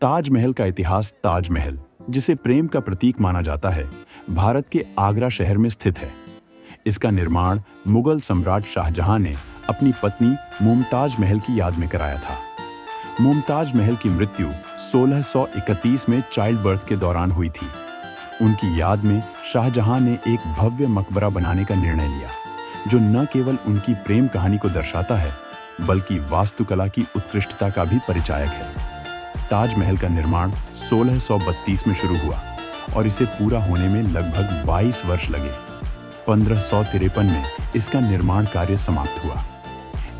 ताजमहल का इतिहास। ताजमहल, जिसे प्रेम का प्रतीक माना जाता है, भारत के आगरा शहर में स्थित है। इसका निर्माण मुगल सम्राट शाहजहां ने अपनी पत्नी मुमताज महल की याद में कराया था। मुमताज महल की मृत्यु 1631 में चाइल्ड बर्थ के दौरान हुई थी। उनकी याद में शाहजहां ने एक भव्य मकबरा बनाने का निर्णय लिया, जो न केवल उनकी प्रेम कहानी को दर्शाता है, बल्कि वास्तुकला की उत्कृष्टता का भी परिचायक है। ताजमहल का निर्माण 1632 में शुरू हुआ और इसे पूरा होने में लगभग 22 वर्ष लगे। 1553 में इसका निर्माण कार्य समाप्त हुआ।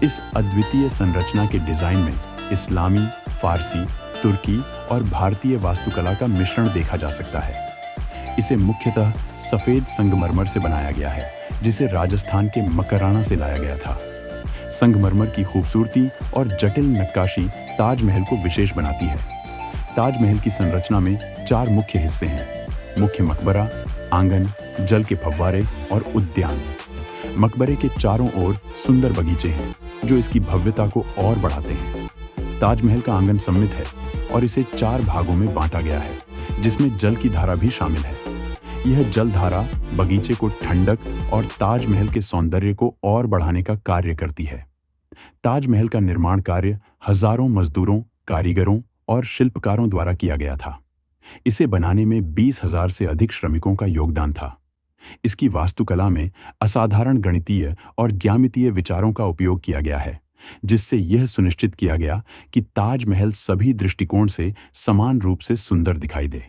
इस अद्वितीय संरचना के डिजाइन में इस्लामी, फारसी, तुर्की और भारतीय वास्तुकला का मिश्रण देखा जा सकता है। इसे मुख्यतः सफेद संगमरमर से बनाया गया है, जिसे राजस्थान के मकराना से लाया गया था। संगमरमर की खूबसूरती और जटिल नक्काशी ताजमहल को विशेष बनाती है। ताजमहल की संरचना में 4 मुख्य हिस्से हैं: मुख्य मकबरा, आंगन, जल के फव्वारे और उद्यान। मकबरे के चारों ओर सुंदर बगीचे हैं, जो इसकी भव्यता को और बढ़ाते हैं। ताजमहल का आंगन सममित है और इसे 4 भागों में बांटा गया है, जिसमें जल की धारा भी शामिल है। यह जल धारा बगीचे को ठंडक और ताजमहल के सौंदर्य को और बढ़ाने का कार्य करती है। ताजमहल का निर्माण कार्य हजारों मजदूरों, कारीगरों और शिल्पकारों द्वारा किया गया था। इसे बनाने में 20,000 से अधिक श्रमिकों का योगदान था। इसकी वास्तुकला में असाधारण गणितीय और ज्यामितीय विचारों का उपयोग किया गया है, जिससे यह सुनिश्चित किया गया कि ताजमहल सभी दृष्टिकोण से समान रूप से सुंदर दिखाई दे।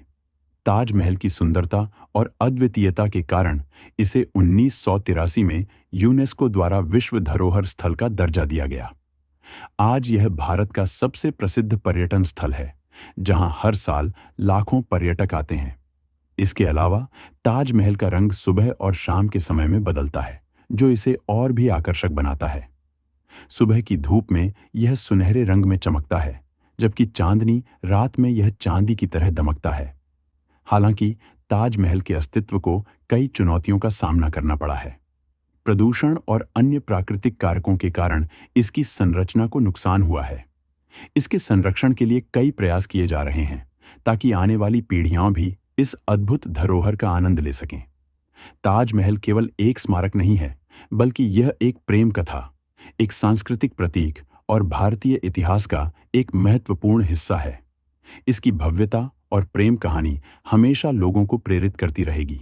ताजमहल की सुंदरता और अद्वितीयता के कारण इसे 1983 में यूनेस्को द्वारा विश्व धरोहर स्थल का दर्जा दिया गया। आज यह भारत का सबसे प्रसिद्ध पर्यटन स्थल है, जहां हर साल लाखों पर्यटक आते हैं। इसके अलावा ताजमहल का रंग सुबह और शाम के समय में बदलता है, जो इसे और भी आकर्षक बनाता है। सुबह की धूप में यह सुनहरे रंग में चमकता है, जबकि चांदनी रात में यह चांदी की तरह दमकता है। हालांकि ताजमहल के अस्तित्व को कई चुनौतियों का सामना करना पड़ा है। प्रदूषण और अन्य प्राकृतिक कारकों के कारण इसकी संरचना को नुकसान हुआ है। इसके संरक्षण के लिए कई प्रयास किए जा रहे हैं, ताकि आने वाली पीढ़ियां भी इस अद्भुत धरोहर का आनंद ले सकें। ताजमहल केवल एक स्मारक नहीं है, बल्कि यह एक प्रेम कथा, एक सांस्कृतिक प्रतीक और भारतीय इतिहास का एक महत्वपूर्ण हिस्सा है। इसकी भव्यता और प्रेम कहानी हमेशा लोगों को प्रेरित करती रहेगी।